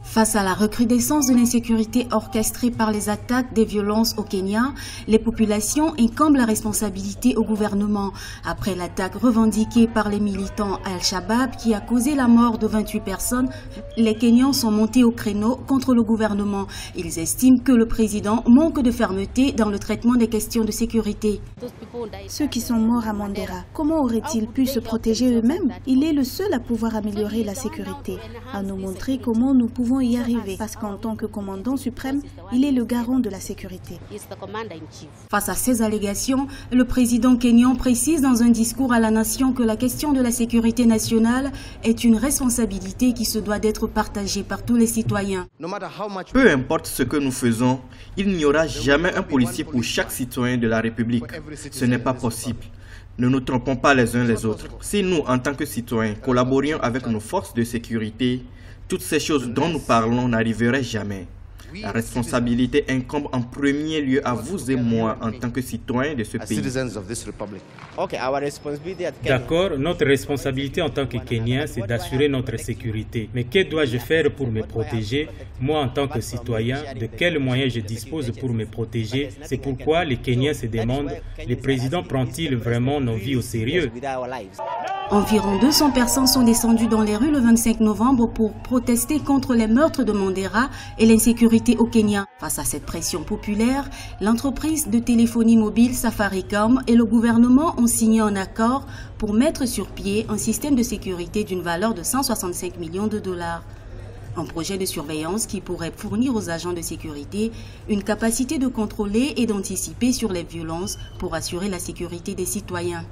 Face à la recrudescence de l'insécurité orchestrée par les attaques des violences au Kenya, les populations incombent la responsabilité au gouvernement. Après l'attaque revendiquée par les militants Al-Shabaab qui a causé la mort de 28 personnes, les Kenyans sont montés au créneau contre le gouvernement. Ils estiment que le président manque de fermeté dans le traitement des questions de sécurité. Ceux qui sont morts à Mandera, comment auraient-ils pu se protéger eux-mêmes? Il est le seul à pouvoir améliorer la sécurité, à nous montrer comment nous pouvons y arriver, parce qu'en tant que commandant suprême, il est le garant de la sécurité. Face à ces allégations, le président kenyan précise dans un discours à la nation que la question de la sécurité nationale est une responsabilité qui se doit d'être partagée par tous les citoyens. Peu importe ce que nous faisons, il n'y aura jamais un policier pour chaque citoyen de la République. Ce n'est pas possible. Ne nous trompons pas les uns les autres. Si nous, en tant que citoyens, collaborions avec nos forces de sécurité, toutes ces choses dont nous parlons n'arriveraient jamais. La responsabilité incombe en premier lieu à vous et moi en tant que citoyens de ce pays. D'accord, notre responsabilité en tant que Kenyans, c'est d'assurer notre sécurité. Mais que dois-je faire pour me protéger? Moi, en tant que citoyen, de quels moyens je dispose pour me protéger? C'est pourquoi les Kenyans se demandent, le président prend-il vraiment nos vies au sérieux? Environ 200 personnes sont descendues dans les rues le 25 novembre pour protester contre les meurtres de Mandera et l'insécurité au Kenya. Face à cette pression populaire, l'entreprise de téléphonie mobile Safaricom et le gouvernement ont signé un accord pour mettre sur pied un système de sécurité d'une valeur de 165 millions de dollars. Un projet de surveillance qui pourrait fournir aux agents de sécurité une capacité de contrôler et d'anticiper sur les violences pour assurer la sécurité des citoyens.